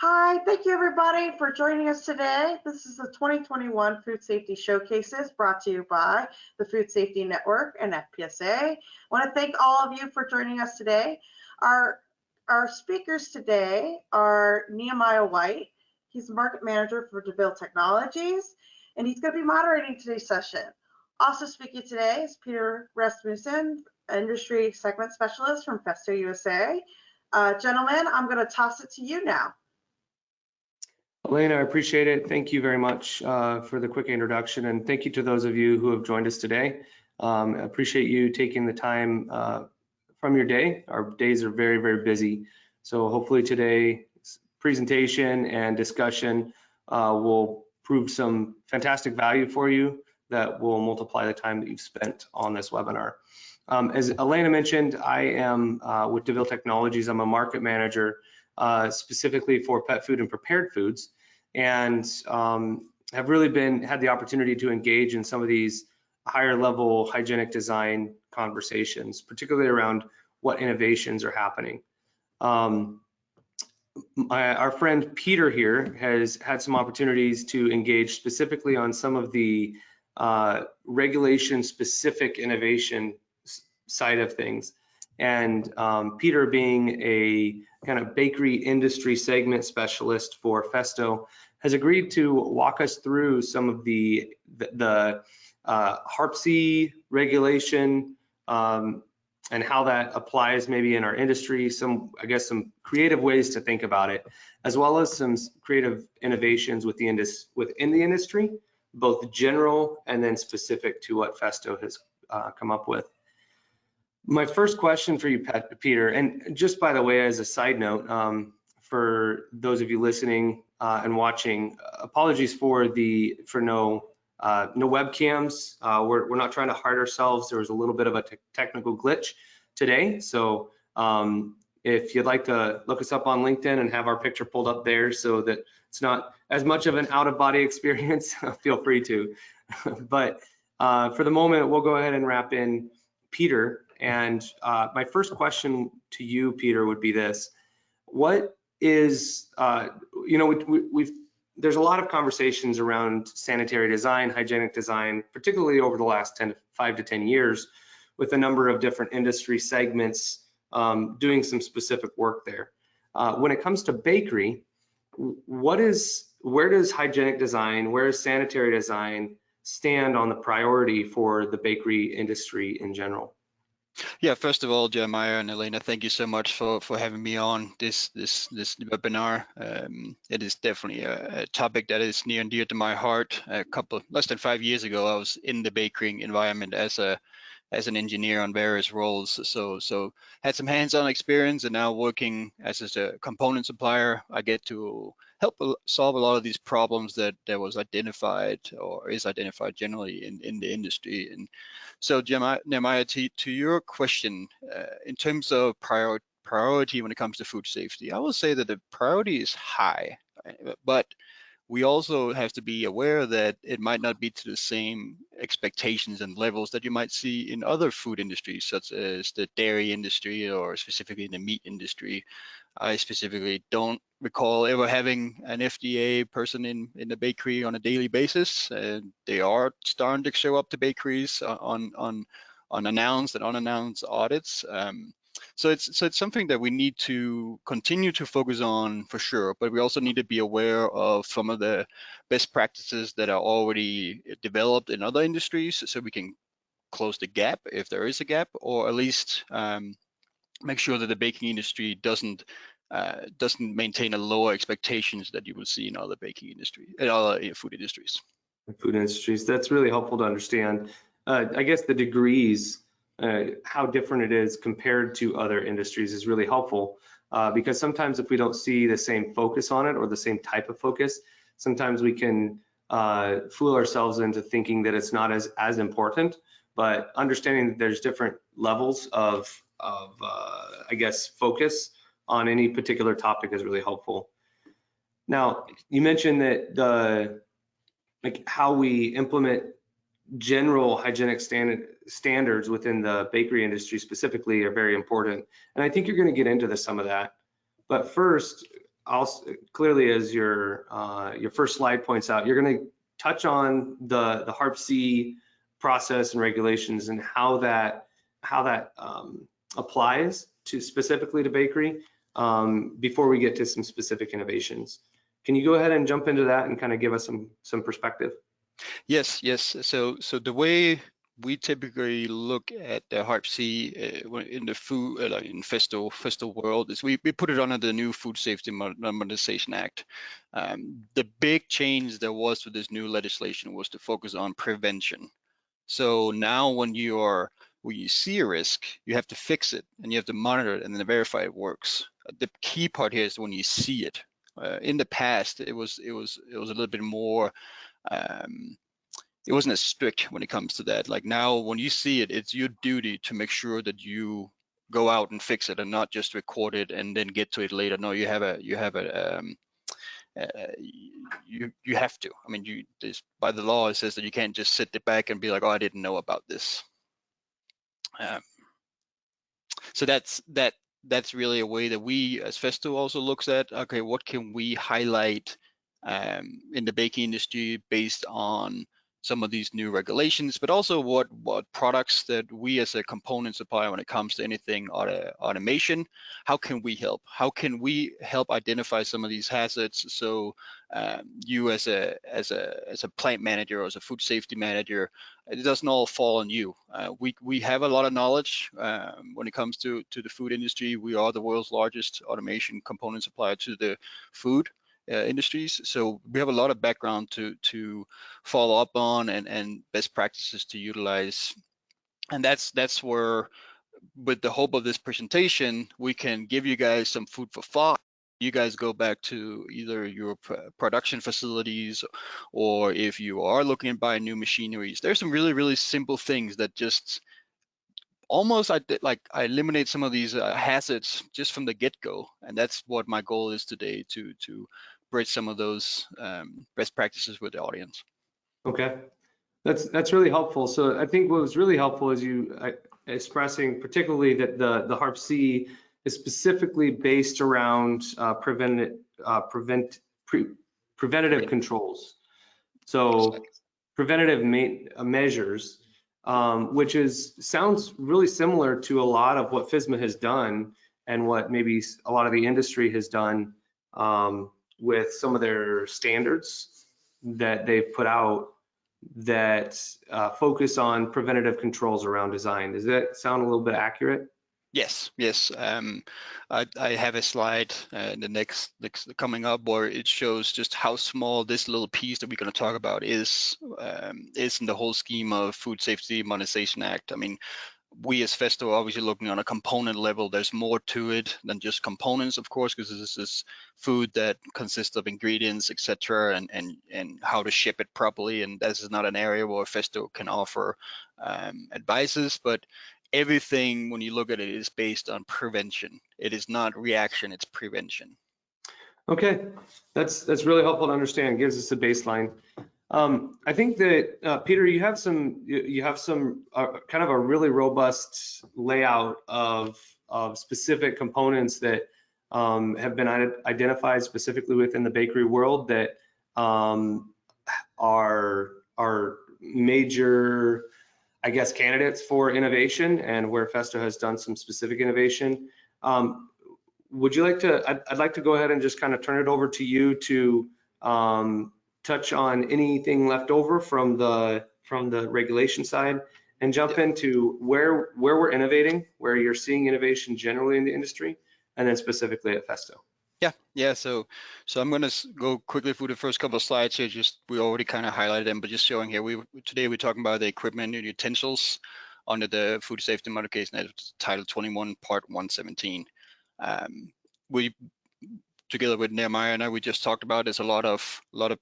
Hi, thank you everybody for joining us today. This is the 2021 Food Safety Showcases brought to you by the Food Safety Network and FPSA. I want to thank all of you for joining us today. Our speakers today are Nehemiah White. He's the market manager for DeVille Technologies, and he's going to be moderating today's session. Also speaking today is Peter Rasmussen, industry segment specialist from Festo USA. Gentlemen, I'm going to toss it to you now. Elena, I appreciate it. Thank you very much for the quick introduction, and thank you to those of you who have joined us today. I appreciate you taking the time from your day. Our days are very, very busy, so hopefully today's presentation and discussion will prove some fantastic value for you that will multiply the time that you've spent on this webinar. As Elena mentioned, I am with DeVille Technologies. I'm a market manager specifically for pet food and prepared foods, and have really had the opportunity to engage in some of these higher level hygienic design conversations, particularly around what innovations are happening. Our friend Peter here has had some opportunities to engage specifically on some of the regulation specific innovation side of things. And Peter, being a kind of bakery industry segment specialist for Festo, has agreed to walk us through some of the HARPC regulation and how that applies maybe in our industry, some creative ways to think about it, as well as some creative innovations within the industry, both general and then specific to what Festo has come up with. My first question for you, Peter, and just by the way, as a side note, for those of you listening and watching, apologies for no webcams. We're not trying to hide ourselves. There was a little bit of a technical glitch today, so if you'd like to look us up on LinkedIn and have our picture pulled up there so that it's not as much of an out-of-body experience, feel free to. But for the moment, we'll go ahead and wrap in Peter. And my first question to you, Peter, would be this: what is, there's a lot of conversations around sanitary design, hygienic design, particularly over the last 5 to 10 years, with a number of different industry segments doing some specific work there. When it comes to bakery, where does hygienic design, where does sanitary design stand on the priority for the bakery industry in general? Yeah, first of all, Jeremiah and Elena, thank you so much for having me on this webinar. It is definitely a topic that is near and dear to my heart. Less than 5 years ago, I was in the bakery environment as an engineer on various roles, so had some hands-on experience, and now working as a component supplier, I get to help solve a lot of these problems that was identified or is identified generally in the industry. And so, Jeremiah, to your question, in terms of priority when it comes to food safety, I will say that the priority is high, but we also have to be aware that it might not be to the same expectations and levels that you might see in other food industries, such as the dairy industry or specifically the meat industry. I specifically don't recall ever having an FDA person in the bakery on a daily basis. They are starting to show up to bakeries on announced and unannounced audits. So it's something that we need to continue to focus on for sure, but we also need to be aware of some of the best practices that are already developed in other industries, so we can close the gap if there is a gap, or at least make sure that the baking industry doesn't maintain a lower expectations that you will see in other baking industry, in other food industries. Food industries, that's really helpful to understand. I guess the degrees, how different it is compared to other industries is really helpful, because sometimes if we don't see the same focus on it or the same type of focus, sometimes we can fool ourselves into thinking that it's not as important. But understanding that there's different levels of I guess focus on any particular topic is really helpful. Now, you mentioned that how we implement general hygienic standards within the bakery industry specifically are very important, and I think you're going to get into some of that. But first, clearly, as your first slide points out, you're going to touch on the HARPC process and regulations and how that applies to specifically to bakery before we get to some specific innovations. Can you go ahead and jump into that and kind of give us some perspective? Yes. So the way we typically look at the HARPC in the food, like in Festo world, is we put it under the new Food Safety Modernization Act. The big change there was with this new legislation was to focus on prevention. So now when you see a risk, you have to fix it and you have to monitor it and then verify it works. The key part here is when you see it. In the past, it was a little bit more. It wasn't as strict when it comes to that. Like now, when you see it, it's your duty to make sure that you go out and fix it and not just record it and then get to it later. No, you have to. I mean, by the law, it says that you can't just sit back and be like, oh, I didn't know about this. So that's really a way that we as Festo also looks at, okay, what can we highlight in the baking industry based on some of these new regulations, but also what products that we as a component supplier, when it comes to anything automation, how can we help? How can we help identify some of these hazards? So you as a plant manager or as a food safety manager, it doesn't all fall on you. We have a lot of knowledge when it comes to the food industry. We are the world's largest automation component supplier to the food industries, so we have a lot of background to follow up on and best practices to utilize, and that's where, with the hope of this presentation, we can give you guys some food for thought. You guys go back to either your production facilities, or if you are looking to buy new machineries, there's some really simple things that just almost I eliminate some of these hazards just from the get-go, and that's what my goal is today, to bridge some of those best practices with the audience. Okay, that's really helpful. So I think what was really helpful is you expressing particularly that the HARPC is specifically based around preventative controls. So preventative measures, which sounds really similar to a lot of what FSMA has done and what maybe a lot of the industry has done with some of their standards that they've put out that focus on preventative controls around design. Does that sound a little bit accurate? Yes. I have a slide the next coming up where it shows just how small this little piece that we're going to talk about is in the whole scheme of Food Safety Modernization Act. I mean, we as Festo are obviously looking on a component level. There's more to it than just components, of course, because this is food that consists of ingredients, etc., and how to ship it properly. And this is not an area where Festo can offer advices, but everything, when you look at it, is based on prevention. It is not reaction, it's prevention. Okay, that's really helpful to understand. It gives us a baseline. I think that Peter, you have some kind of a really robust layout of specific components that have been identified specifically within the bakery world that are major, I guess, candidates for innovation and where Festo has done some specific innovation. Would you like to? I'd like to go ahead and just kind of turn it over to you to touch on anything left over from the regulation side and jump into where we're innovating, where you're seeing innovation generally in the industry, and then specifically at Festo. Yeah. So I'm going to go quickly through the first couple of slides here. We already kind of highlighted them, but just showing here. Today we're talking about the equipment and utensils under the Food Safety Modification Act, Title 21, Part 117. We, together with Nehemiah and I, we just talked about, there's a lot of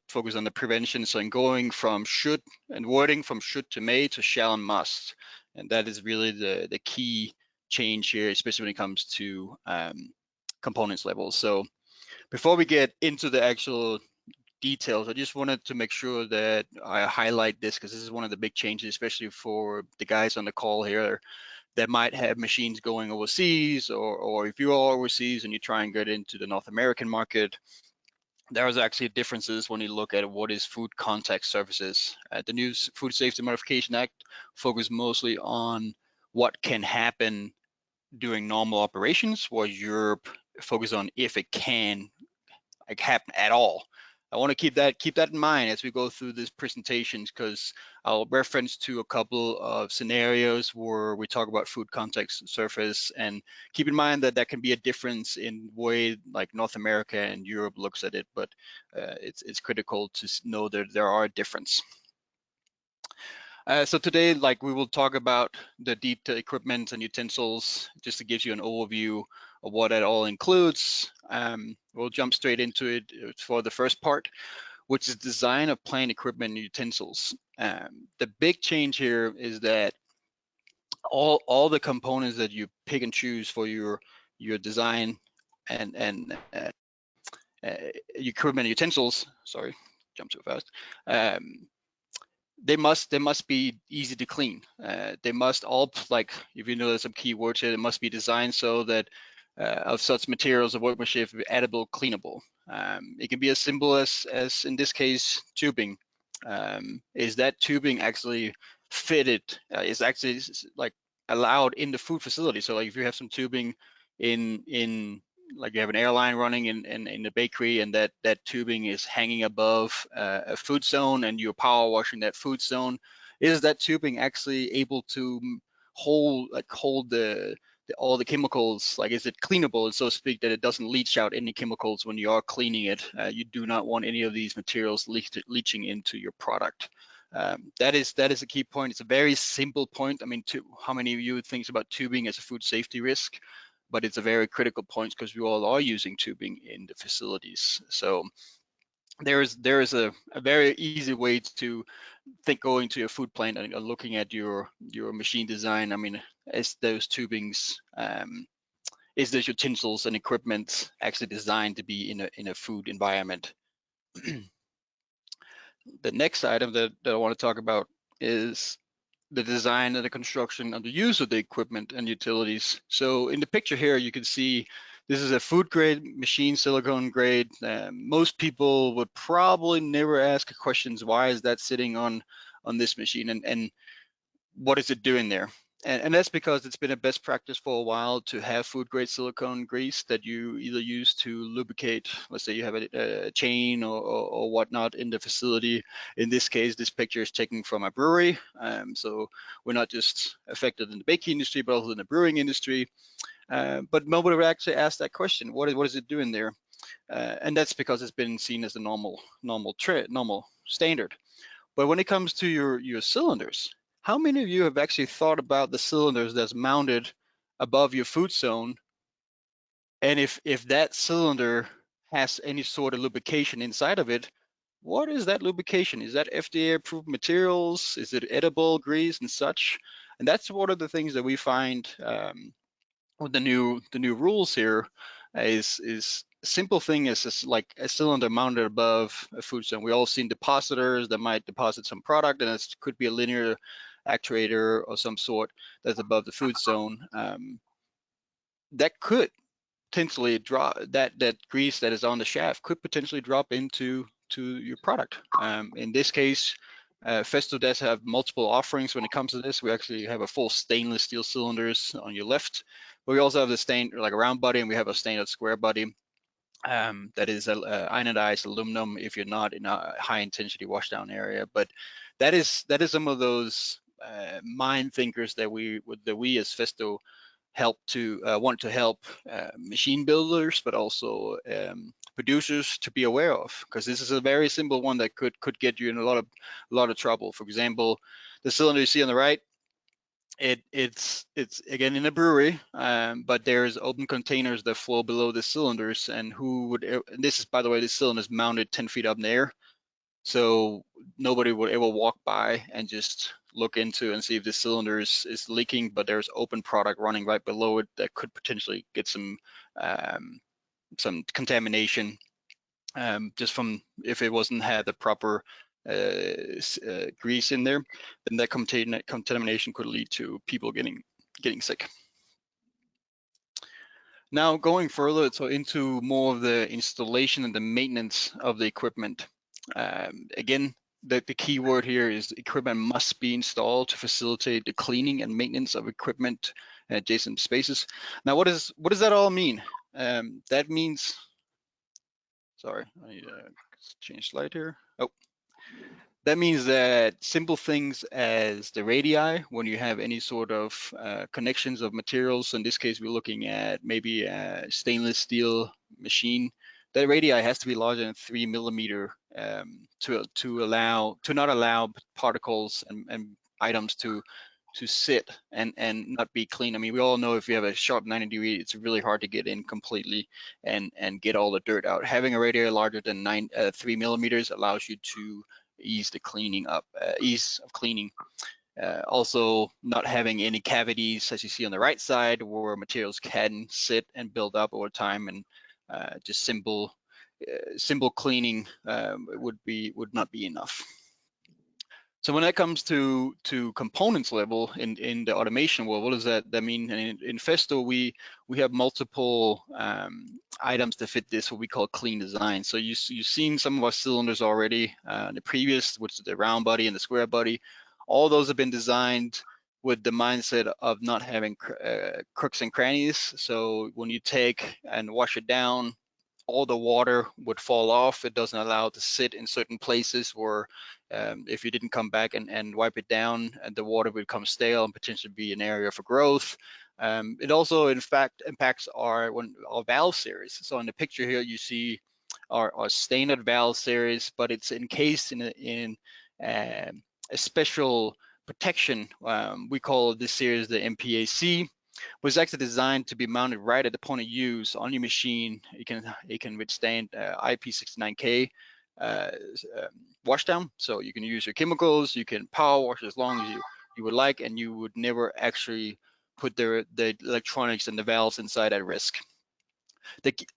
focus on the prevention. So in going from should and wording from should to may to shall and must, and that is really the key change here, especially when it comes to components level. So before we get into the actual details, I just wanted to make sure that I highlight this because this is one of the big changes, especially for the guys on the call here. that might have machines going overseas, or if you are overseas and you try and get into the North American market, there's actually differences when you look at what is food contact surfaces. The new Food Safety Modification Act focuses mostly on what can happen during normal operations, while Europe focus on if it can happen at all. I want to keep that in mind as we go through this presentations, because I'll reference to a couple of scenarios where we talk about food contact surface, and keep in mind that can be a difference in way like North America and Europe looks at it, but it's critical to know that there are a difference. So today, we will talk about the detailed equipment and utensils, just to give you an overview of what that all includes. We'll jump straight into it for the first part, which is design of plant equipment and utensils. The big change here is that all the components that you pick and choose for your design and equipment and utensils, sorry, jump too fast. They must be easy to clean. They must all, if you know there's some key words here, it must be designed so that of such materials of workmanship edible, cleanable. It can be as simple as in this case tubing. Is that tubing actually fitted? Is actually allowed in the food facility? So if you have some tubing in you have an airline running in the bakery, and that tubing is hanging above a food zone, and you're power washing that food zone, is that tubing actually able to hold all the chemicals? Is it cleanable, so to speak, that it doesn't leach out any chemicals when you are cleaning it? You do not want any of these materials leaching into your product. That is a key point. It's a very simple point. I mean, how many of you think about tubing as a food safety risk? But it's a very critical point, because we all are using tubing in the facilities. So there is a very easy way to think going to your food plant and looking at your machine design. I mean, is those tubings, is those utensils and equipment actually designed to be in a food environment? The next item that I want to talk about is the design and the construction and the use of the equipment and utilities. So in the picture here, you can see this is a food grade machine, silicone grade. Most people would probably never ask questions, why is that sitting on this machine, and what is it doing there? And that's because it's been a best practice for a while to have food grade silicone grease that you either use to lubricate, let's say you have a chain or whatnot in the facility. In this case, this picture is taken from a brewery. So we're not just affected in the baking industry, but also in the brewing industry. But nobody would actually ask that question. What is it doing there? And that's because it's been seen as a normal standard. But when it comes to your cylinders, how many of you have actually thought about the cylinders that's mounted above your food zone? And if that cylinder has any sort of lubrication inside of it, what is that lubrication? Is that FDA approved materials? Is it edible grease and such? And that's one of the things that we find with the new rules here is simple thing is like a cylinder mounted above a food zone. We all seen depositors that might deposit some product, and it could be a linear actuator or some sort that's above the food zone. That could potentially drop, that grease that is on the shaft could potentially drop into your product. In this case, Festo does have multiple offerings when it comes to this. We actually have a full stainless steel cylinders on your left, but we also have the a round body, and we have a stainless square body. That is anodized aluminum if you're not in a high intensity washdown area. But that is some of those mind thinkers that we as Festo want to help machine builders, but also producers to be aware of, because this is a very simple one that could get you in a lot of trouble. For example, the cylinder you see on the right, it's again in a brewery, but there's open containers that flow below the cylinders, and this is, by the way, this cylinder is mounted 10 feet up in the air, so nobody would ever walk by and just look into and see if the cylinder is leaking, but there's open product running right below it that could potentially get some contamination, just from if it wasn't had the proper grease in there, then that contamination could lead to people getting getting sick. Now going further, so into more of the installation and the maintenance of the equipment. Again, the key word here is equipment must be installed to facilitate the cleaning and maintenance of equipment in adjacent spaces. Now, what does that all mean? That means, sorry, I need to change slide here. Oh. That means that simple things as the radii, when you have any sort of connections of materials, in this case, we're looking at maybe a stainless steel machine, that radii has to be larger than 3 millimeter to not allow particles and items to sit and not be clean. I mean, we all know if you have a sharp 90-degree, it's really hard to get in completely and get all the dirt out. Having a radii larger than 3 millimeters allows you to ease of cleaning. Also, not having any cavities, as you see on the right side, where materials can sit and build up over time, and just simple cleaning would not be enough. So when that comes to components level in the automation world, what does that mean? And in Festo, we have multiple items that fit this, what we call clean design. So you've seen some of our cylinders already. The previous, which is the round body and the square body, all those have been designed with the mindset of not having crooks and crannies. So when you take and wash it down, all the water would fall off. It doesn't allow it to sit in certain places where if you didn't come back and wipe it down, the water would become stale and potentially be an area for growth. It also, in fact, impacts our valve series. So in the picture here, you see our standard valve series, but it's encased in a special protection. We call this series the MPAC. Was actually designed to be mounted right at the point of use on your machine. It can withstand IP69K washdown. So you can use your chemicals, you can power wash as long as you would like, and you would never actually put the electronics and the valves inside at risk.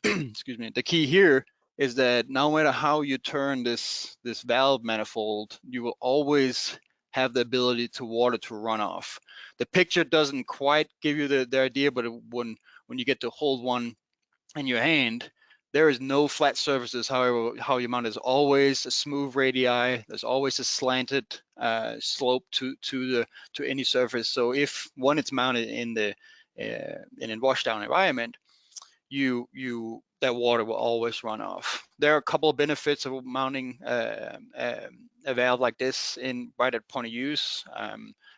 Excuse me. The key here is that no matter how you turn this valve manifold, you will always have the ability to water to run off. The picture doesn't quite give you the idea, but when you get to hold one in your hand, there is no flat surfaces. However, how you mount is always a smooth radii. There's always a slanted slope to any surface. So if one is mounted in a washdown environment, that water will always run off. There are a couple of benefits of mounting a valve like this right at point of use.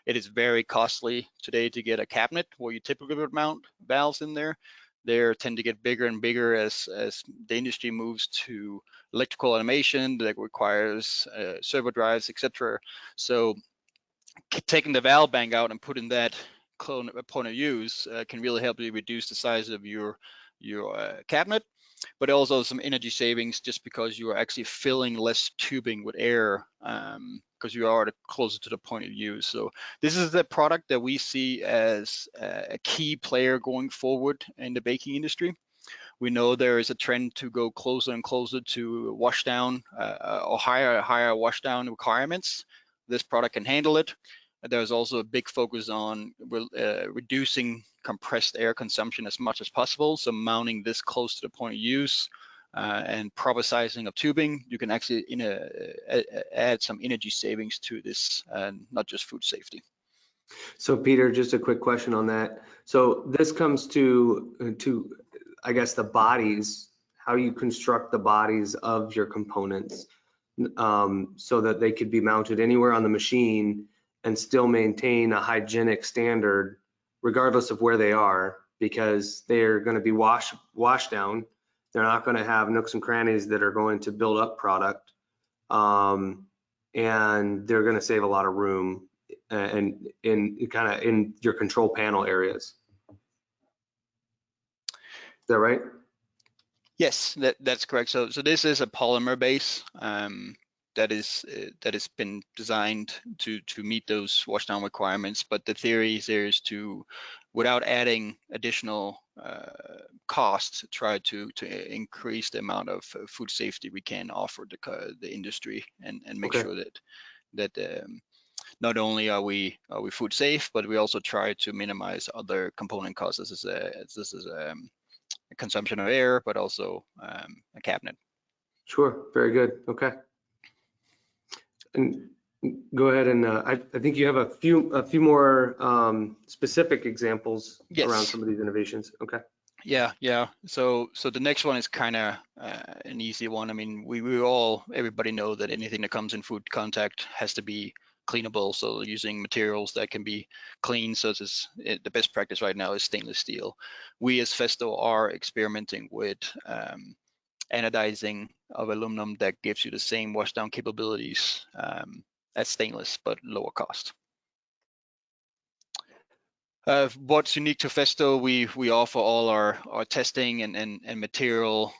It is very costly today to get a cabinet where you typically would mount valves in there. They tend to get bigger and bigger as the industry moves to electrical automation that requires servo drives, etc. So taking the valve bank out and putting that point of use can really help you reduce the size of your cabinet, but also some energy savings just because you are actually filling less tubing with air because you are closer to the point of use. So this is the product that we see as a key player going forward in the baking industry. We know there is a trend to go closer and closer to washdown or higher washdown requirements. This product can handle it. There's also a big focus on reducing compressed air consumption as much as possible. So mounting this close to the point of use and proper sizing of tubing, you can actually add some energy savings to this, not just food safety. So Peter, just a quick question on that. So this comes to I guess the bodies, how you construct the bodies of your components so that they could be mounted anywhere on the machine and still maintain a hygienic standard regardless of where they are, because they're going to be washed down. They're not going to have nooks and crannies that are going to build up product, and they're going to save a lot of room and in your control panel areas. Is that right? Yes, that's correct. So this is a polymer base that has been designed to meet those washdown requirements. But the theory here is to, without adding additional costs, try to increase the amount of food safety we can offer the industry and make sure that not only are we food safe, but we also try to minimize other component costs. This is consumption of air, but also a cabinet. Sure, very good. Okay. And go ahead, and I think you have a few more specific examples around some of these innovations. Okay. Yeah. So the next one is kind of an easy one. I mean, everybody know that anything that comes in food contact has to be cleanable. So using materials that can be clean, such as the best practice right now is stainless steel. We as Festo are experimenting with anodizing of aluminum that gives you the same washdown capabilities as stainless, but lower cost. What's unique to Festo, we offer all our testing and material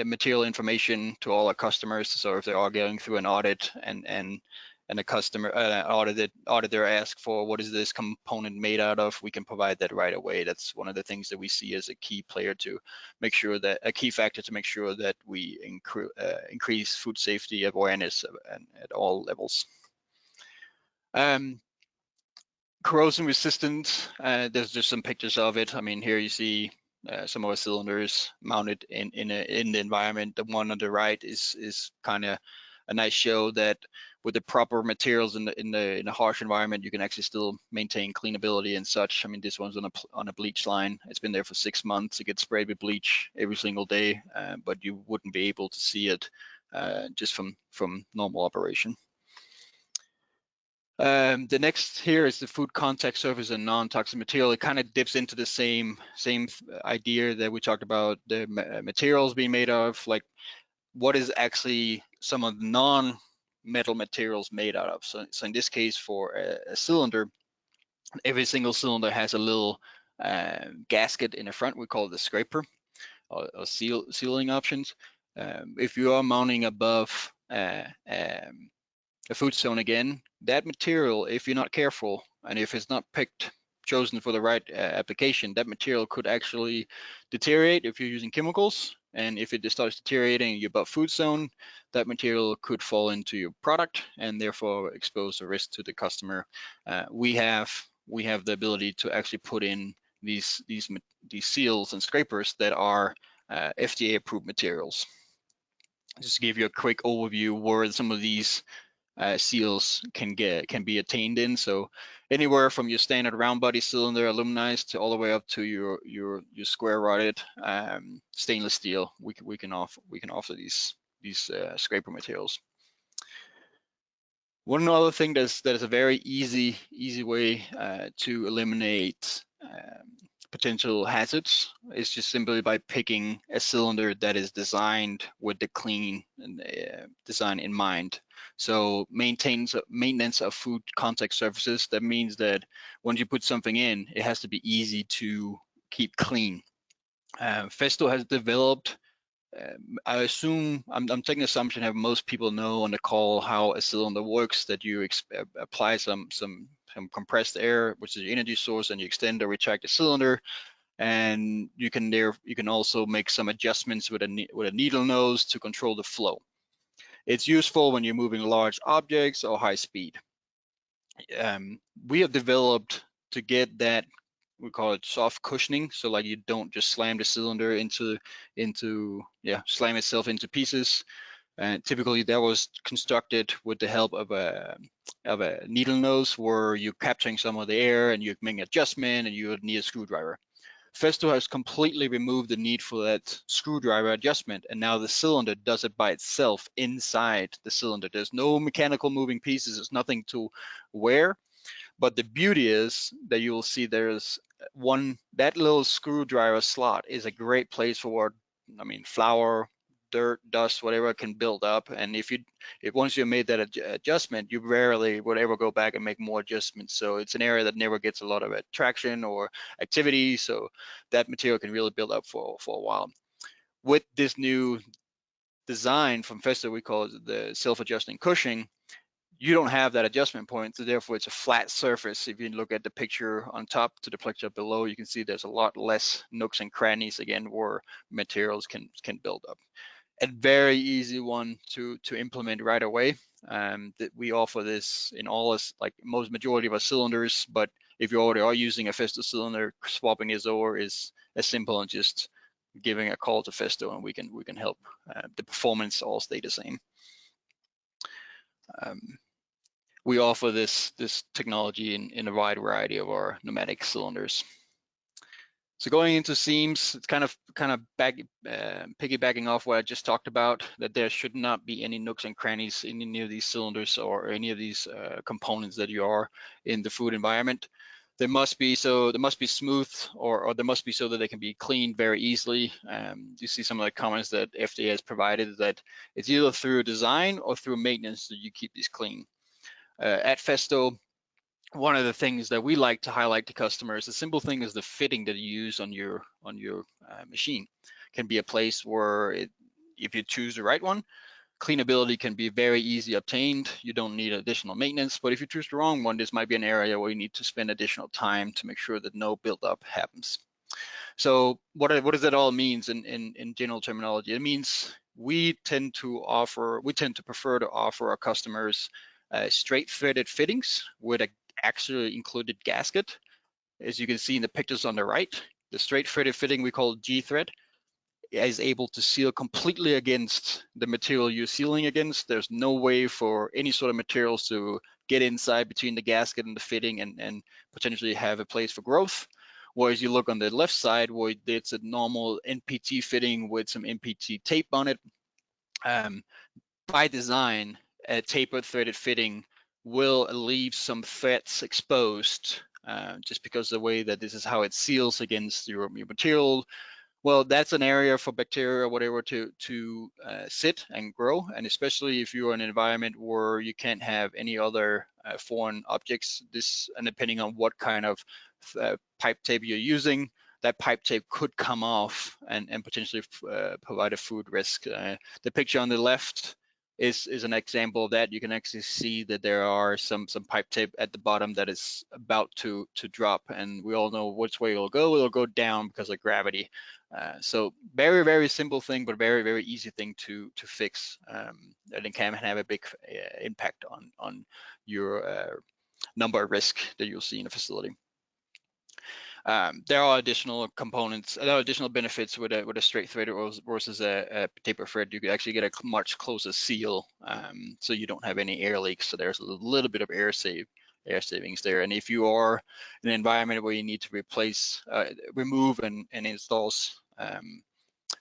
material information to all our customers. So if they are going through an audit and a customer auditor asks for what is this component made out of, we can provide that right away. That's one of the things that we see as a key factor to make sure that we increase food safety awareness at all levels. Corrosion resistant, there's just some pictures of it. I mean, here you see some of our cylinders mounted in the environment. The one on the right is kind of a nice show that with the proper materials in the harsh environment, you can actually still maintain cleanability and such. I mean, this one's on a bleach line. It's been there for 6 months. It gets sprayed with bleach every single day, but you wouldn't be able to see it just from normal operation. The next here is the food contact surface and non-toxic material. It kind of dips into the same idea that we talked about, the materials being made of, like what is actually some of the non-metal materials made out of. So in this case, for a cylinder, every single cylinder has a little gasket in the front. We call it the scraper or sealing options. If you are mounting above a food zone again, that material, if you're not careful and if it's not chosen for the right application, that material could actually deteriorate if you're using chemicals. And if it starts deteriorating in your above food zone, that material could fall into your product and therefore expose a risk to the customer. We have the ability to actually put in these seals and scrapers that are FDA approved materials. Just to give you a quick overview where some of these seals can be attained in. So anywhere from your standard round body cylinder aluminized to all the way up to your square rotted stainless steel, we can offer these scraper materials. One other thing that is a very easy way to eliminate potential hazards is just simply by picking a cylinder that is designed with the clean design in mind. So maintenance of food contact surfaces, that means that when you put something in, it has to be easy to keep clean. Festo has developed, I assume, I'm taking the assumption that most people know on the call how a cylinder works, that you apply some compressed air, which is the energy source, and you extend or retract the cylinder. And you can also make some adjustments with a needle nose to control the flow. It's useful when you're moving large objects or high speed. We have developed to get that, we call it soft cushioning, so like you don't just slam the cylinder slam itself into pieces. And typically that was constructed with the help of a needle nose, where you're capturing some of the air and you make an adjustment and you would need a screwdriver. Festo has completely removed the need for that screwdriver adjustment, and now the cylinder does it by itself inside the cylinder. There's no mechanical moving pieces, there's nothing to wear. But the beauty is that you will see there's that little screwdriver slot is a great place for, flour, dirt, dust, whatever can build up. And if once you made that adjustment, you rarely would ever go back and make more adjustments. So it's an area that never gets a lot of traction or activity. So that material can really build up for a while. With this new design from Festo, we call it the self-adjusting cushioning, you don't have that adjustment point, so therefore it's a flat surface. If you look at the picture on top to the picture below, you can see there's a lot less nooks and crannies, again, where materials can build up. A very easy one to implement right away. that we offer this in all, like most majority of our cylinders, but if you already are using a Festo cylinder, swapping this over is as simple as just giving a call to Festo, and we can help the performance all stay the same. We offer this technology in a wide variety of our pneumatic cylinders. So going into seams, it's kind of piggybacking off what I just talked about, that there should not be any nooks and crannies in any of these cylinders or any of these components that you are in the food environment. There must be smooth, or there must be so that they can be cleaned very easily. You see some of the comments that FDA has provided, that it's either through design or through maintenance that you keep these clean. At Festo, one of the things that we like to highlight to customers, the simple thing is the fitting that you use on your machine can be a place where if you choose the right one, cleanability can be very easy obtained. You don't need additional maintenance, but if you choose the wrong one, this might be an area where you need to spend additional time to make sure that no buildup happens. So what does that all mean in general terminology? It means we tend to prefer to offer our customers straight threaded fittings with a actually included gasket. As you can see in the pictures on the right, the straight threaded fitting we call G-thread is able to seal completely against the material you're sealing against. There's no way for any sort of materials to get inside between the gasket and the fitting and potentially have a place for growth. Whereas you look on the left side, where it's a normal NPT fitting with some NPT tape on it. By design, a tapered threaded fitting will leave some threads exposed just because the way that this is how it seals against your material. Well, that's an area for bacteria or whatever to sit and grow, and especially if you're in an environment where you can't have any other foreign objects. And depending on what kind of pipe tape you're using, that pipe tape could come off and potentially provide a food risk. The picture on the left is an example of that. You can actually see that there are some pipe tape at the bottom that is about to drop, and we all know which way it'll go. It'll go down because of gravity. So very, very simple thing, but very, very easy thing to fix. And it can have a big impact on your number of risk that you'll see in a facility. There are additional components, there are additional benefits with a straight thread versus a taper thread. You could actually get a much closer seal, so you don't have any air leaks. So there's a little bit of air savings there. And if you are in an environment where you need to remove and install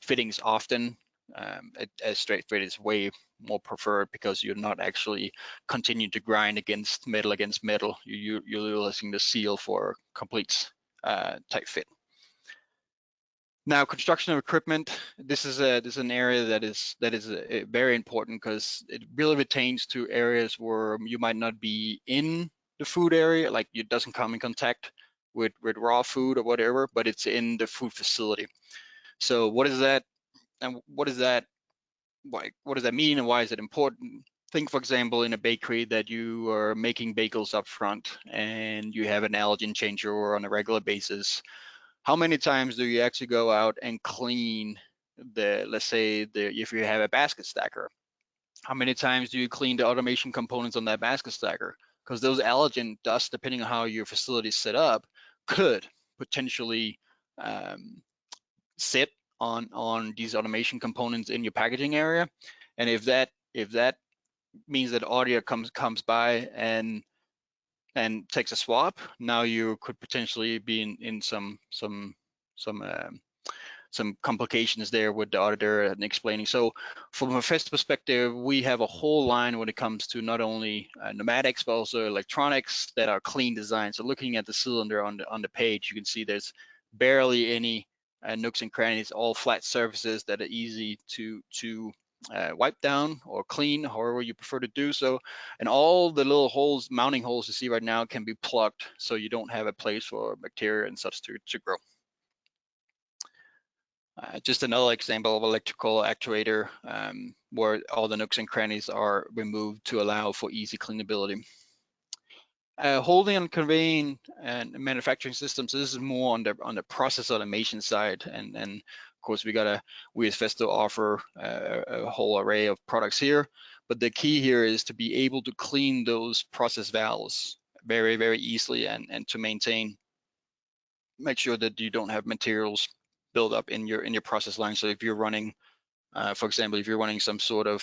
fittings often, a straight thread is way more preferred because you're not actually continuing to grind against metal. You're utilizing the seal for complete tight fit. Now, construction of equipment. This is an area that is very important because it really pertains to areas where you might not be in the food area, like it doesn't come in contact with raw food or whatever, but it's in the food facility. So what is that, and what does that mean, and why is it important? Think, for example, in a bakery that you are making bagels up front and you have an allergen changeover on a regular basis. How many times do you actually go out and clean let's say if you have a basket stacker, how many times do you clean the automation components on that basket stacker? Because those allergen dust, depending on how your facility is set up, could potentially sit on these automation components in your packaging area. And if that means that audio comes by and takes a swab, now you could potentially be in some complications there with the auditor and explaining. So from a Festo perspective, we have a whole line when it comes to not only pneumatics, but also electronics that are clean design. So looking at the cylinder on the page, you can see there's barely any nooks and crannies, all flat surfaces that are easy to wipe down or clean, however you prefer to do so. And all the little holes, mounting holes you see right now, can be plugged so you don't have a place for bacteria and such to grow. Just another example of electrical actuator where all the nooks and crannies are removed to allow for easy cleanability. Holding and conveying and manufacturing systems, this is more on the process automation side, and of course we as Festo offer a whole array of products here, But the key here is to be able to clean those process valves very, very easily, and to make sure that you don't have materials build up in your process line. So if you're running, for example, if you're running some sort of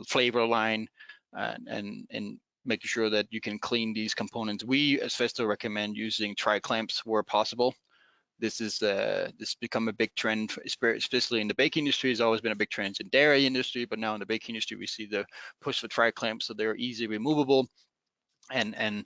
flavor line, and making sure that you can clean these components. We as Festo recommend using tri-clamps where possible. This become a big trend, especially in the baking industry. It's always been a big trend in dairy industry, but now in the baking industry we see the push for tri-clamps, so they're easily removable and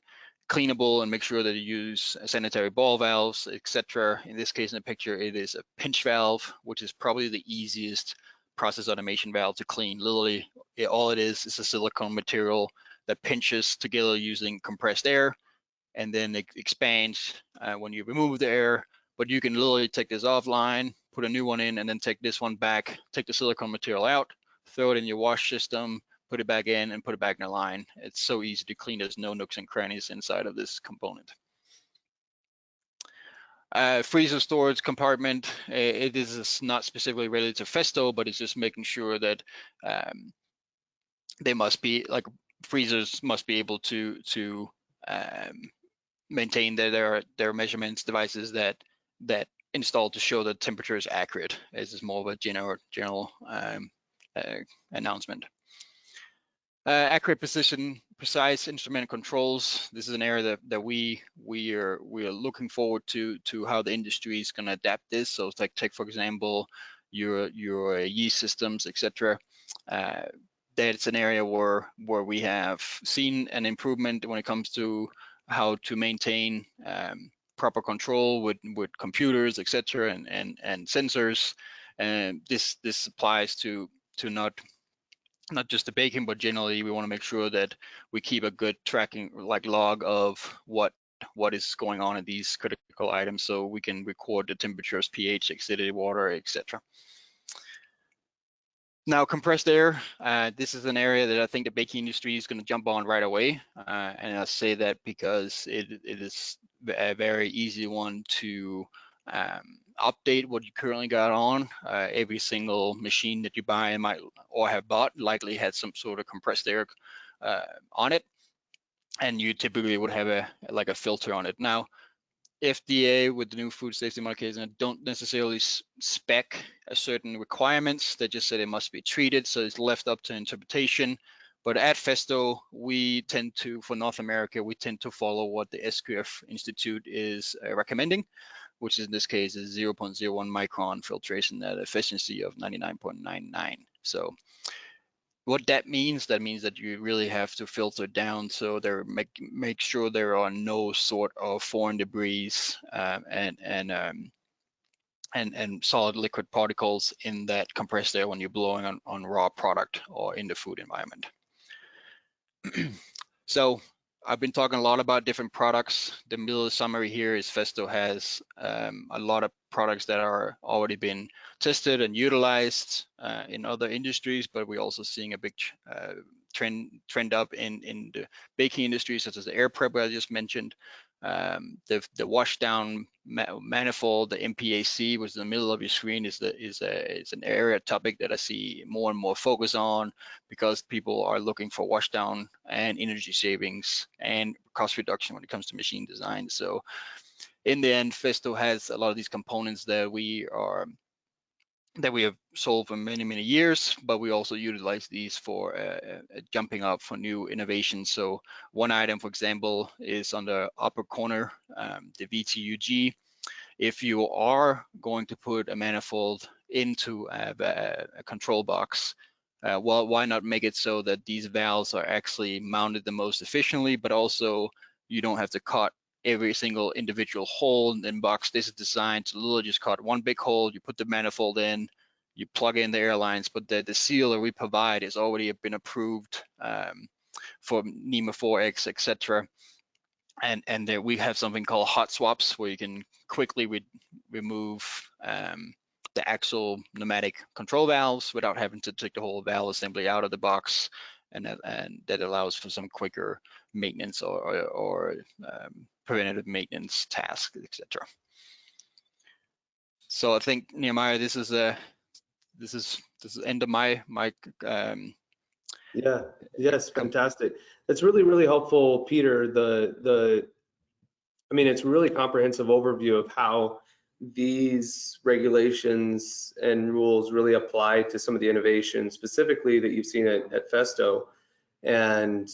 cleanable, and make sure that you use sanitary ball valves, etc. In this case, in the picture, it is a pinch valve, which is probably the easiest process automation valve to clean. Literally, all it is a silicone material that pinches together using compressed air, and then it expands when you remove the air. But you can literally take this offline, put a new one in, and then take this one back, take the silicone material out, throw it in your wash system, put it back in, and put it back in the line. It's so easy to clean. There's no nooks and crannies inside of this component. Freezer storage compartment. It is not specifically related to Festo, but it's just making sure that they must be, like, freezers must be able to maintain their measurements devices that installed to show the temperature is accurate. This is more of a general announcement. Accurate precision, precise instrument controls. This is an area that we are looking forward to how the industry is going to adapt this. So it's like, take for example your yeast systems, etc. That's an area where we have seen an improvement when it comes to how to maintain proper control with computers, etc., and sensors. And this applies to not just the baking, but generally we want to make sure that we keep a good tracking, like, log of what is going on in these critical items, so we can record the temperatures, pH, acidity, water, etc. Now, compressed air, this is an area that I think the baking industry is going to jump on right away, and I say that because it is a very easy one to update what you currently got on. Every single machine that you buy might or have bought likely had some sort of compressed air on it, and you typically would have a filter on it. Now, FDA with the new food safety modification don't necessarily spec a certain requirements. They just say it must be treated, so it's left up to interpretation. But at Festo, we tend to, for North America, we tend to follow what the SQF Institute is recommending, which in this case is 0.01 micron filtration at efficiency of 99.99. So what that means that you really have to filter down, so there make sure there are no sort of foreign debris and solid liquid particles in that compressed air when you're blowing on raw product or in the food environment. So I've been talking a lot about different products. The middle summary here is Festo has a lot of products that are already been tested and utilized in other industries, but we're also seeing a big trend up in the baking industry, such as the air prep I just mentioned. The wash down manifold, the MPAC, which is in the middle of your screen, is an area topic that I see more and more focus on, because people are looking for wash down and energy savings and cost reduction when it comes to machine design. So in the end, Festo has a lot of these components that we have sold for many years, but we also utilize these for jumping up for new innovations. So one item, for example, is on the upper corner, the VTUG. If you are going to put a manifold into a control box, well, why not make it so that these valves are actually mounted the most efficiently, but also you don't have to cut every single individual hole in the box. This is designed to literally just cut one big hole, you put the manifold in, you plug in the air lines, but the sealer we provide has already been approved for NEMA 4X, etc. And there we have something called hot swaps, where you can quickly remove the actual pneumatic control valves without having to take the whole valve assembly out of the box, and that allows for some quicker maintenance or preventative maintenance tasks, etc. So I think, Nehemiah, this is this is the end of my Yeah, yes, fantastic. It's really helpful, Peter. I mean, it's a really comprehensive overview of how these regulations and rules really apply to some of the innovations specifically that you've seen at Festo, and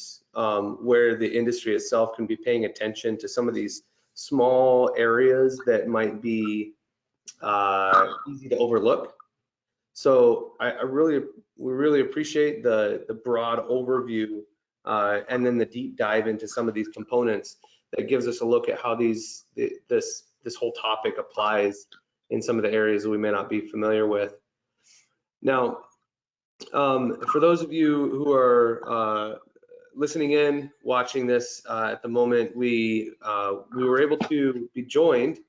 where the industry itself can be paying attention to some of these small areas that might be easy to overlook. So we really appreciate the broad overview and then the deep dive into some of these components that gives us a look at how this whole topic applies in some of the areas that we may not be familiar with. Now, for those of you who are listening in, watching this at the moment, we were able to be joined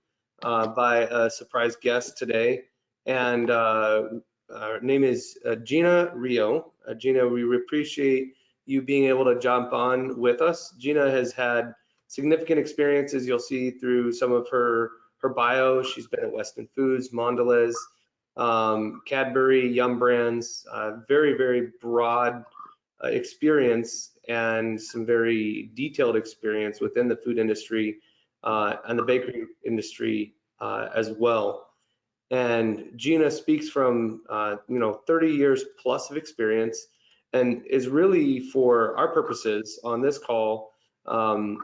by a surprise guest today, and her name is Gina Rio. Gina, we appreciate you being able to jump on with us. Gina has had significant experiences. You'll see through some of her bio. She's been at Weston Foods, Mondelez, Cadbury, Yum Brands, very broad experience and some very detailed experience within the food industry and the bakery industry as well. And Gina speaks from 30 years plus of experience, and is really, for our purposes on this call, an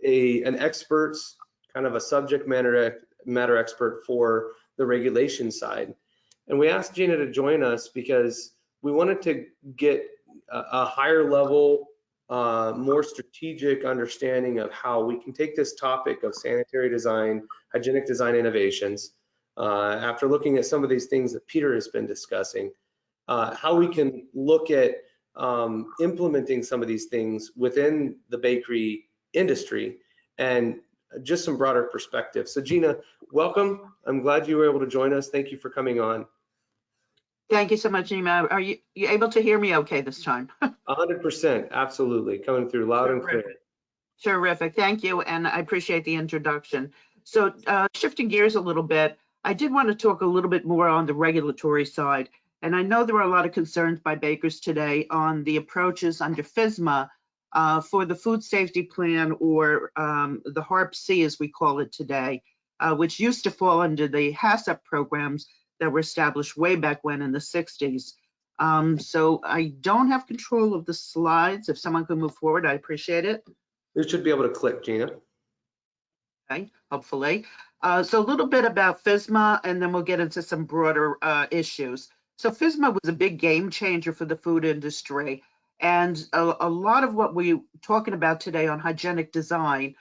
expert, kind of a subject matter expert for the regulation side. And we asked Gina to join us because we wanted to get a higher level, more strategic understanding of how we can take this topic of sanitary design, hygienic design innovations, after looking at some of these things that Peter has been discussing, how we can look at implementing some of these things within the bakery industry, and just some broader perspective. So Gina, welcome. I'm glad you were able to join us. Thank you for coming on. Thank you so much, Nima. Are you able to hear me okay this time? 100%, absolutely. Coming through loud and clear. Terrific, thank you, and I appreciate the introduction. So shifting gears a little bit, I did want to talk a little bit more on the regulatory side. And I know there are a lot of concerns by bakers today on the approaches under FSMA for the food safety plan, or the HARPC as we call it today, which used to fall under the HACCP programs that were established way back when in the 60s. So I don't have control of the slides. If someone could move forward, I appreciate it. You should be able to click, Gina. Okay, hopefully. So a little bit about FSMA, and then we'll get into some broader issues. So FSMA was a big game changer for the food industry. And a lot of what we're talking about today on hygienic design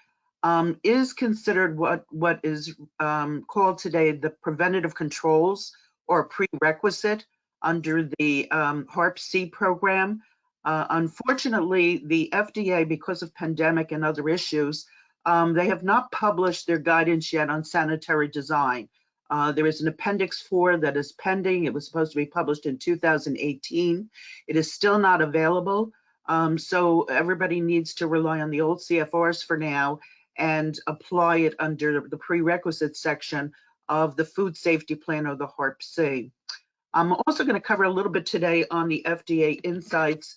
is considered what is called today the preventative controls, or prerequisite under the HARPC program. Unfortunately, the FDA, because of pandemic and other issues, they have not published their guidance yet on sanitary design. There is an Appendix 4 that is pending. It was supposed to be published in 2018. It is still not available. So everybody needs to rely on the old CFRs for now and apply it under the prerequisite section of the food safety plan, or the HARPC. I'm also going to cover a little bit today on the FDA insights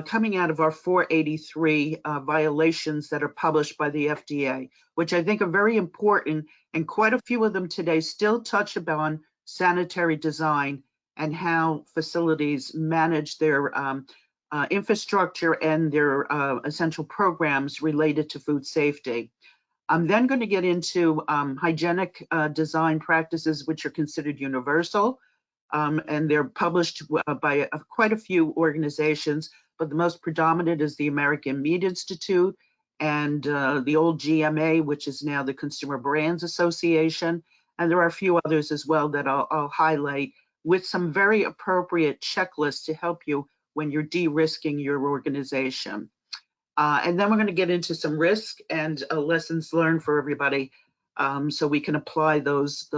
coming out of our 483 violations that are published by the FDA, which I think are very important, and quite a few of them today still touch upon sanitary design and how facilities manage their infrastructure and their essential programs related to food safety. I'm then going to get into hygienic design practices, which are considered universal, and they're published by quite a few organizations, but the most predominant is the American Meat Institute and the old GMA, which is now the Consumer Brands Association. And there are a few others as well that I'll highlight, with some very appropriate checklists to help you when you're de-risking your organization. And then we're going to get into some risk and lessons learned for everybody, so we can apply those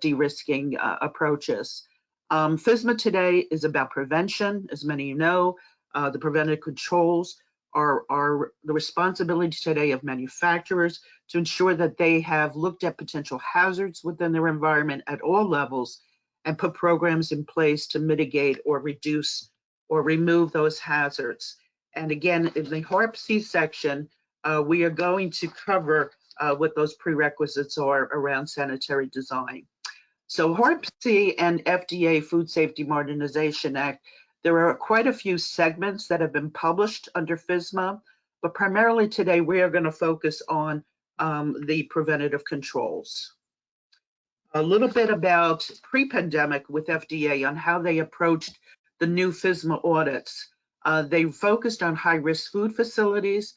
de-risking approaches. FSMA today is about prevention. As many of you know, the preventive controls are the responsibility today of manufacturers to ensure that they have looked at potential hazards within their environment at all levels, and put programs in place to mitigate or reduce or remove those hazards. And again, in the HARPC section, we are going to cover what those prerequisites are around sanitary design. So HARPC and FDA Food Safety Modernization Act, there are quite a few segments that have been published under FSMA, but primarily today we are going to focus on the preventative controls. A little bit about pre-pandemic with FDA on how they approached the new FSMA audits. They focused on high-risk food facilities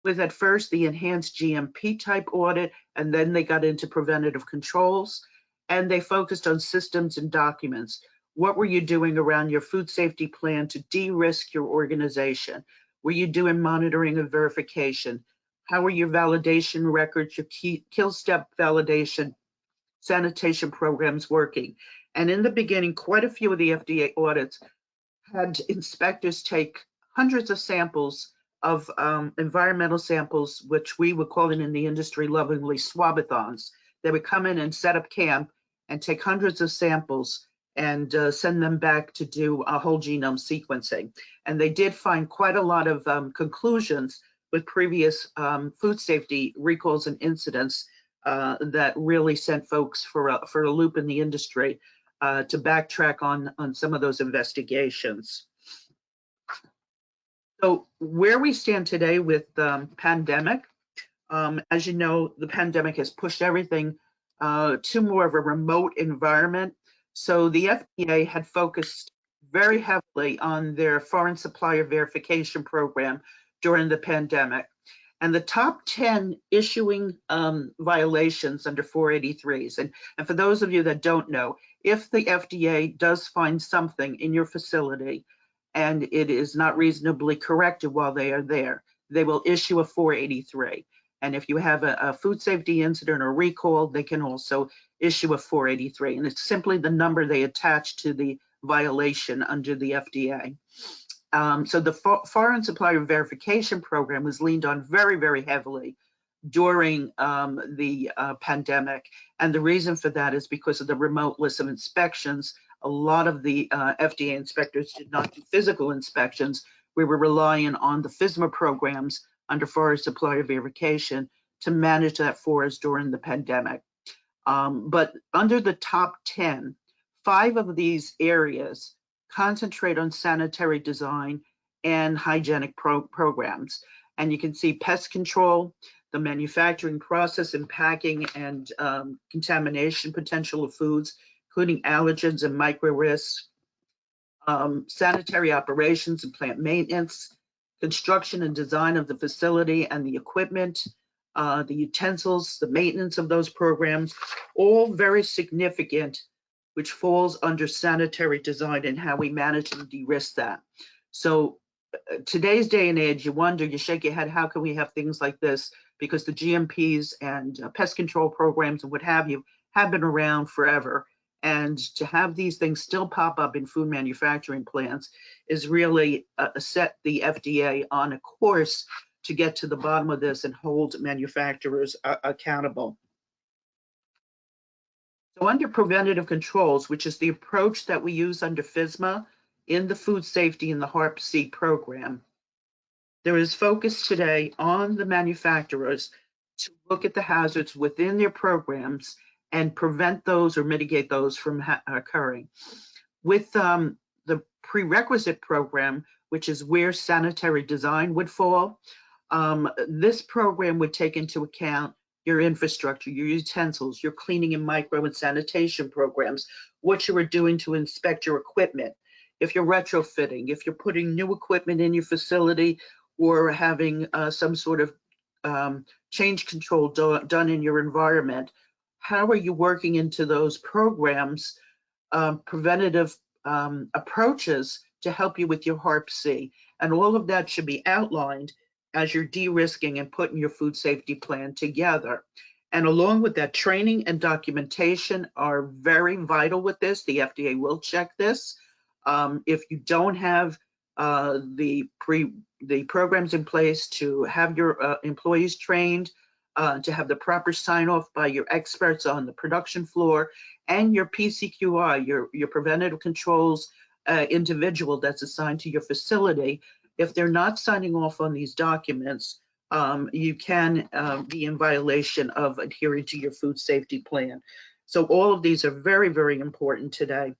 with at first the enhanced GMP type audit, and then they got into preventative controls, and they focused on systems and documents. What were you doing around your food safety plan to de-risk your organization? Were you doing monitoring and verification? How were your validation records, your kill step validation, sanitation programs working? And in the beginning, quite a few of the FDA audits had inspectors take hundreds of samples of environmental samples, which we would call it in the industry lovingly swabathons. They would come in and set up camp and take hundreds of samples and send them back to do a whole genome sequencing. And they did find quite a lot of conclusions with previous food safety recalls and incidents that really sent folks for a loop in the industry to backtrack on some of those investigations. So where we stand today with the pandemic, as you know, the pandemic has pushed everything to more of a remote environment. So the FDA had focused very heavily on their foreign supplier verification program during the pandemic. And the top 10 issuing violations under 483s, and for those of you that don't know, if the FDA does find something in your facility and it is not reasonably corrected while they are there, they will issue a 483. And if you have a food safety incident or recall, they can also issue a 483. And it's simply the number they attach to the violation under the FDA. So the foreign supplier verification program was leaned on very, very heavily during the pandemic. And the reason for that is because of the remote list of inspections. A lot of the FDA inspectors did not do physical inspections. We were relying on the FSMA programs under foreign supplier verification to manage that for us during the pandemic. But under the top 10, 5 of these areas concentrate on sanitary design and hygienic programs. And you can see pest control, the manufacturing process and packing and contamination potential of foods, including allergens and micro risks, sanitary operations and plant maintenance, construction and design of the facility and the equipment, the utensils, the maintenance of those programs, all very significant, which falls under sanitary design and how we manage and de-risk that. So today's day and age, you wonder, you shake your head, how can we have things like this? Because the GMPs and pest control programs and what have you have been around forever. And to have these things still pop up in food manufacturing plants is really set the FDA on a course to get to the bottom of this and hold manufacturers accountable. So under preventative controls, which is the approach that we use under FSMA in the food safety and the HARPC program, there is focus today on the manufacturers to look at the hazards within their programs and prevent those or mitigate those from occurring. With the prerequisite program, which is where sanitary design would fall, this program would take into account your infrastructure, your utensils, your cleaning and micro and sanitation programs, what you are doing to inspect your equipment, if you're retrofitting, if you're putting new equipment in your facility or having some sort of change control done in your environment. How are you working into those programs, preventative approaches to help you with your HARPC? And all of that should be outlined as you're de-risking and putting your food safety plan together. And along with that, training and documentation are very vital with this. The FDA will check this. If you don't have the programs in place to have your employees trained, to have the proper sign off by your experts on the production floor and your PCQI, your preventative controls individual that's assigned to your facility. If they're not signing off on these documents, you can be in violation of adhering to your food safety plan. So all of these are very, very important today.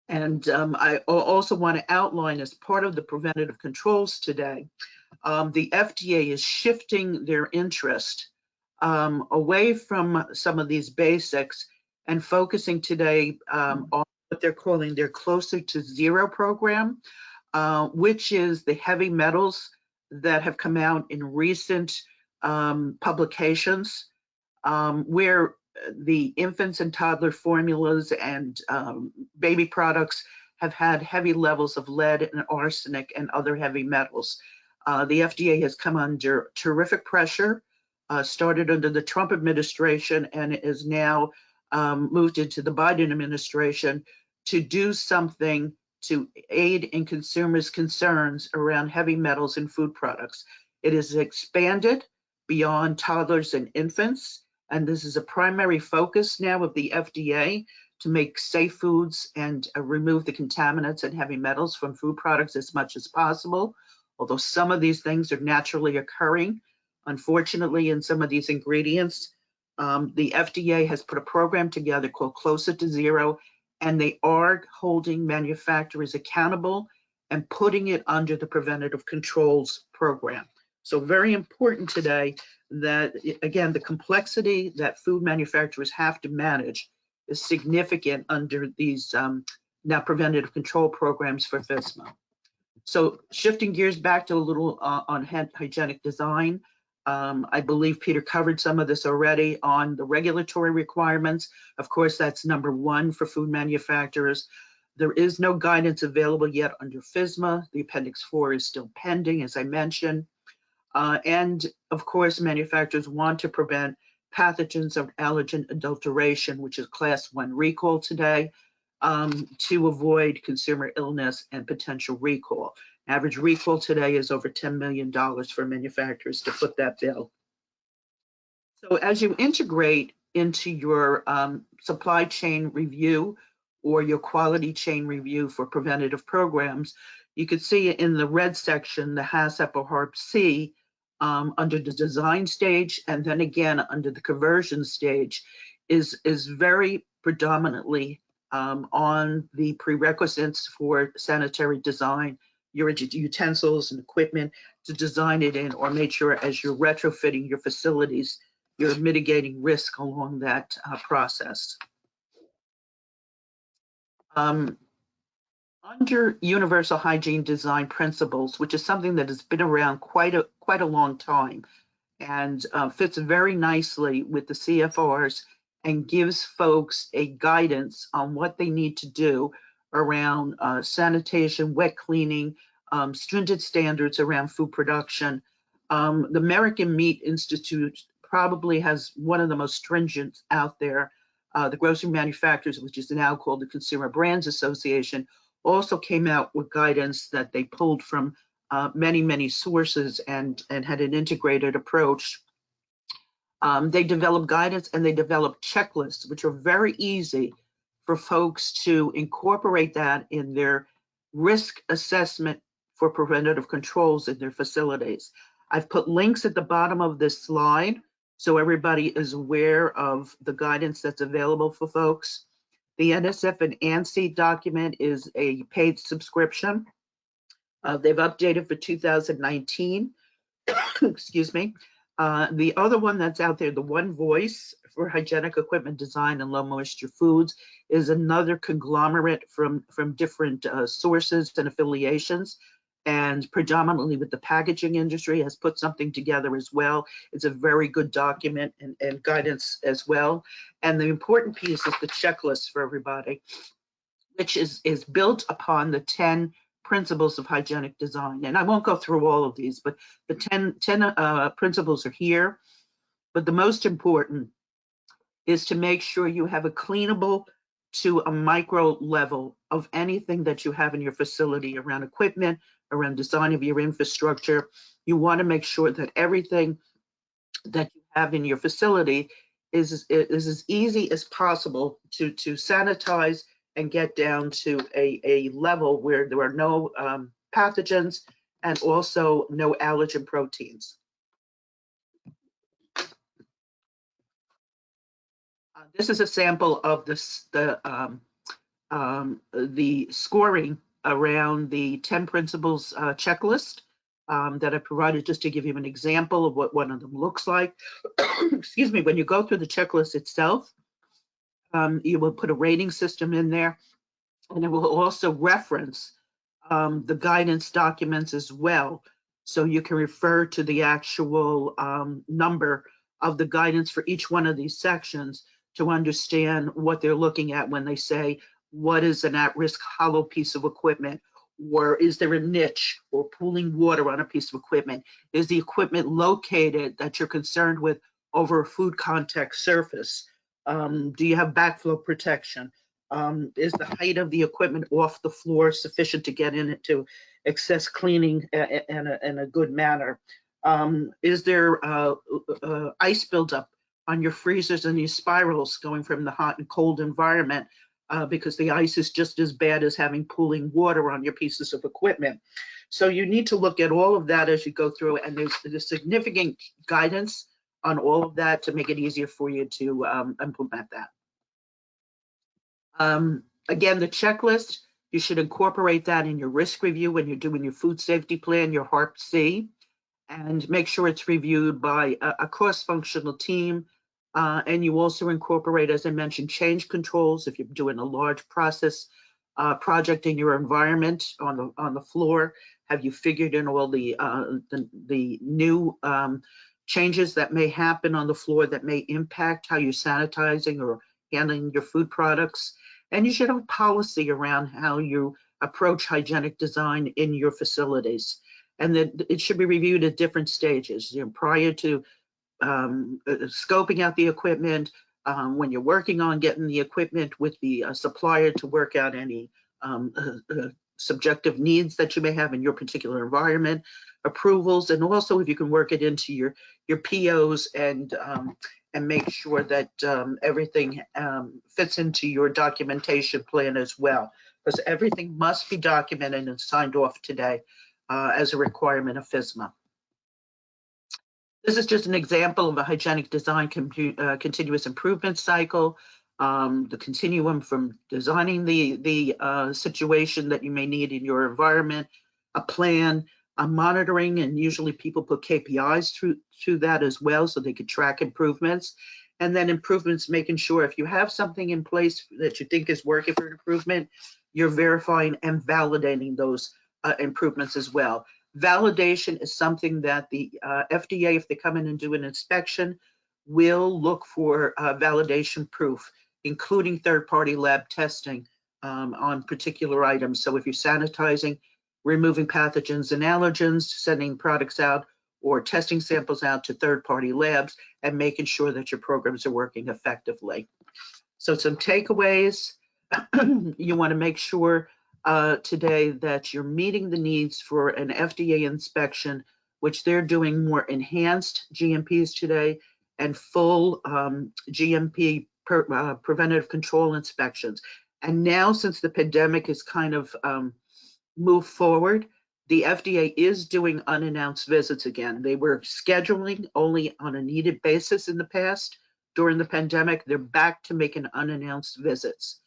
And I also want to outline, as part of the preventative controls today, the FDA is shifting their interest away from some of these basics and focusing today on what they're calling their Closer to Zero program, which is the heavy metals that have come out in recent publications, where the infants and toddler formulas and baby products have had heavy levels of lead and arsenic and other heavy metals. The FDA has come under terrific pressure, started under the Trump administration, and is now moved into the Biden administration to do something to aid in consumers' concerns around heavy metals in food products. It is expanded beyond toddlers and infants, and this is a primary focus now of the FDA to make safe foods and remove the contaminants and heavy metals from food products as much as possible. Although some of these things are naturally occurring, unfortunately, in some of these ingredients, the FDA has put a program together called Closer to Zero, and they are holding manufacturers accountable and putting it under the Preventative Controls program. So very important today that, again, the complexity that food manufacturers have to manage is significant under these now preventative control programs for FSMA. So shifting gears back to a little on hygienic design, I believe Peter covered some of this already on the regulatory requirements. Of course, that's number one for food manufacturers. There is no guidance available yet under FSMA. The Appendix 4 is still pending, as I mentioned. And of course, manufacturers want to prevent pathogens of allergen adulteration, which is Class 1 recall today, to avoid consumer illness and potential recall. Average recall today is over $10 million for manufacturers to foot that bill. So as you integrate into your supply chain review or your quality chain review for preventative programs, you can see in the red section, the HACCP or HARPC under the design stage, and then again under the conversion stage is very predominantly on the prerequisites for sanitary design, your utensils and equipment to design it in, or make sure as you're retrofitting your facilities, you're mitigating risk along that process. Under universal hygiene design principles, which is something that has been around quite a long time and fits very nicely with the CFRs and gives folks a guidance on what they need to do around sanitation, wet cleaning, stringent standards around food production. The American Meat Institute probably has one of the most stringent out there. The Grocery Manufacturers, which is now called the Consumer Brands Association, also came out with guidance that they pulled from many sources and had an integrated approach. They develop guidance and they develop checklists, which are very easy for folks to incorporate that in their risk assessment for preventative controls in their facilities. I've put links at the bottom of this slide so everybody is aware of the guidance that's available for folks. The NSF and ANSI document is a paid subscription. They've updated for 2019. Excuse me. The other one that's out there, the One Voice for Hygienic Equipment Design and Low Moisture Foods, is another conglomerate from different sources and affiliations, and predominantly with the packaging industry, has put something together as well. It's a very good document and guidance as well. And the important piece is the checklist for everybody, which is built upon the 10 principles of hygienic design. And I won't go through all of these, but the 10 principles are here. But the most important is to make sure you have a cleanable to a micro level of anything that you have in your facility around equipment, around design of your infrastructure. You want to make sure that everything that you have in your facility is as easy as possible to sanitize and get down to a level where there are no pathogens and also no allergen proteins. This is a sample of the scoring around the 10 principles checklist that I provided just to give you an example of what one of them looks like. Excuse me, when you go through the checklist itself, you will put a rating system in there, and it will also reference the guidance documents as well. So you can refer to the actual number of the guidance for each one of these sections to understand what they're looking at when they say, what is an at-risk hollow piece of equipment? Or is there a niche or pooling water on a piece of equipment? Is the equipment located that you're concerned with over a food contact surface? Do you have backflow protection? Is the height of the equipment off the floor sufficient to get in it to access cleaning in a good manner? Is there ice buildup on your freezers and your spirals going from the hot and cold environment because the ice is just as bad as having pooling water on your pieces of equipment? So you need to look at all of that as you go through, and there's significant guidance on all of that to make it easier for you to implement that. Again, the checklist, you should incorporate that in your risk review when you're doing your food safety plan, your HARPC, and make sure it's reviewed by a cross-functional team. And you also incorporate, as I mentioned, change controls. If you're doing a large process project in your environment on the floor, have you figured in all the new changes that may happen on the floor that may impact how you're sanitizing or handling your food products? And you should have a policy around how you approach hygienic design in your facilities. And that it should be reviewed at different stages, prior to scoping out the equipment, when you're working on getting the equipment with the supplier to work out any subjective needs that you may have in your particular environment, approvals, and also if you can work it into your POs and make sure that everything fits into your documentation plan as well, because everything must be documented and signed off today as a requirement of FSMA. This is just an example of a hygienic design continuous improvement cycle, the continuum from designing the situation that you may need in your environment, a plan, a monitoring, and usually people put KPIs through that as well so they could track improvements. And then improvements, making sure if you have something in place that you think is working for an improvement, you're verifying and validating those improvements as well. Validation is something that the FDA, if they come in and do an inspection, will look for validation proof, including third-party lab testing on particular items. So if you're sanitizing, removing pathogens and allergens, sending products out or testing samples out to third-party labs, and making sure that your programs are working effectively. So some takeaways, you want to make sure today that you're meeting the needs for an FDA inspection, which they're doing more enhanced GMPs today and full GMP preventative control inspections. And now, since the pandemic has kind of moved forward, the FDA is doing unannounced visits again. They were scheduling only on a needed basis in the past. During the pandemic, they're back to making unannounced visits.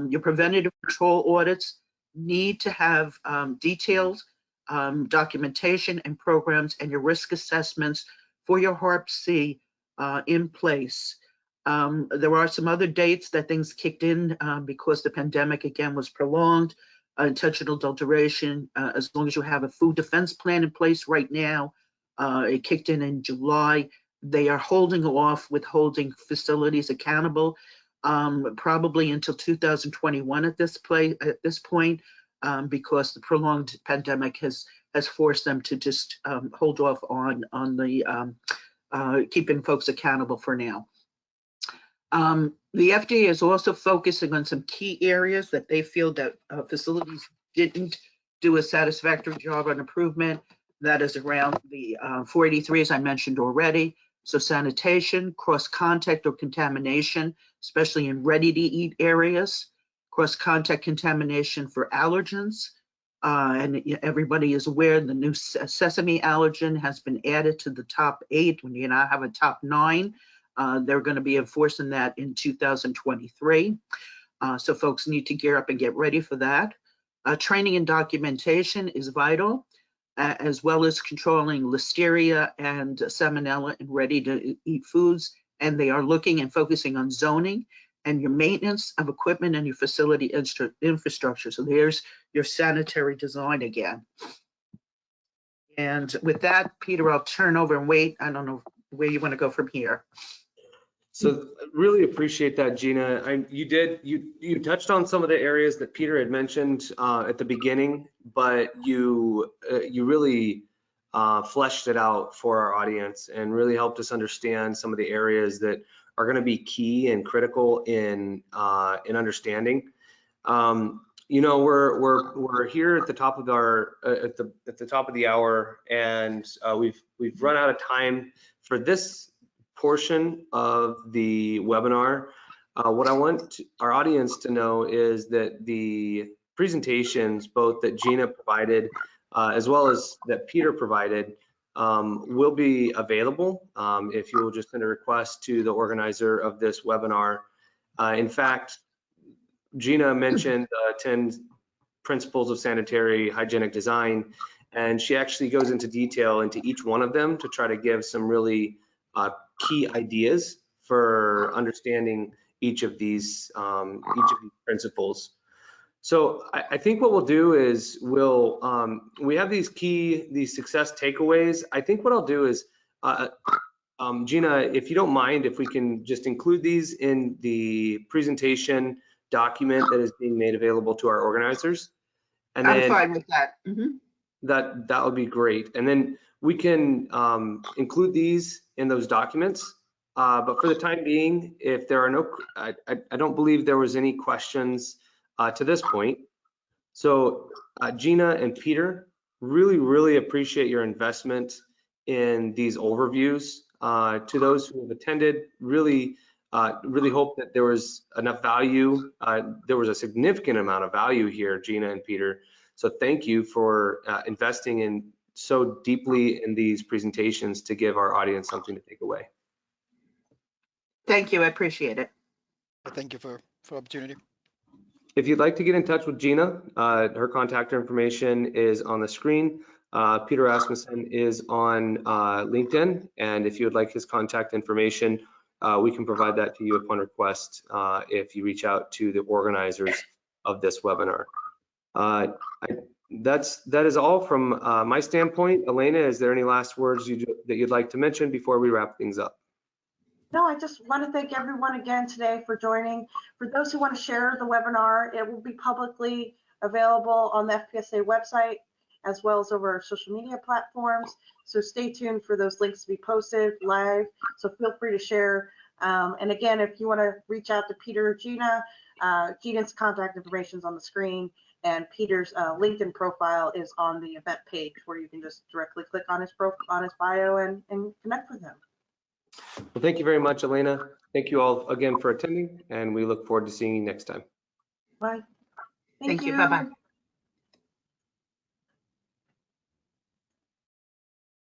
Your preventative control audits need to have detailed documentation and programs and your risk assessments for your HARPC in place. There are some other dates that things kicked in because the pandemic again was prolonged. Intentional adulteration, as long as you have a food defense plan in place right now, it kicked in July. They are holding off with holding facilities accountable probably until 2021 at this point, because the prolonged pandemic has forced them to just hold off on the keeping folks accountable for now. The FDA is also focusing on some key areas that they feel that facilities didn't do a satisfactory job on improvement. That is around the 483, as I mentioned already, So sanitation, cross-contact or contamination, especially in ready-to-eat areas, cross-contact contamination for allergens. And everybody is aware the new sesame allergen has been added to the top 8. When you now have a top 9, they're going to be enforcing that in 2023. So folks need to gear up and get ready for that. Training and documentation is vital, as well as controlling listeria and salmonella in ready-to-eat foods. And they are looking and focusing on zoning and your maintenance of equipment and your facility infrastructure. So there's your sanitary design again. And with that, Peter, I'll turn over and wait. I don't know where you want to go from here. So really appreciate that, Gina. You touched on some of the areas that Peter had mentioned at the beginning, but you really fleshed it out for our audience and really helped us understand some of the areas that are going to be key and critical in understanding. You know, we're here at the top of our at the top of the hour, and we've run out of time for this portion of the webinar. What I want our audience to know is that the presentations, both that Gina provided as well as that Peter provided, will be available if you will just send a request to the organizer of this webinar. In fact, Gina mentioned 10 principles of sanitary hygienic design, and she actually goes into detail into each one of them to try to give some really key ideas for understanding each of these principles. So I think what we'll do is we have these success takeaways. I think what I'll do is, Gina, if you don't mind, if we can just include these in the presentation document that is being made available to our organizers. And I'm then fine with that. that would be great. And then we can include these in those documents. But for the time being, if there are no, I don't believe there was any questions to this point. So Gina and Peter, really appreciate your investment in these overviews. To those who have attended, really hope that there was enough value. There was a significant amount of value here, Gina and Peter. So thank you for investing in so deeply in these presentations to give our audience something to take away. Thank you, I appreciate it. Thank you for the opportunity. If you'd like to get in touch with Gina, her contact information is on the screen. Peter Rasmussen is on LinkedIn, and if you would like his contact information, we can provide that to you upon request if you reach out to the organizers of this webinar. That is all from my standpoint. Elena, is there any last words that you'd like to mention before we wrap things up? No, I just want to thank everyone again today for joining. For those who want to share the webinar, it will be publicly available on the FPSA website as well as over our social media platforms. So stay tuned for those links to be posted live. So feel free to share. And again, if you want to reach out to Peter or Gina, Gina's contact information is on the screen, and Peter's LinkedIn profile is on the event page, where you can just directly click on his bio and connect with him. Well, thank you very much, Elena. Thank you all again for attending, and we look forward to seeing you next time. Bye. Thank you. Bye-bye.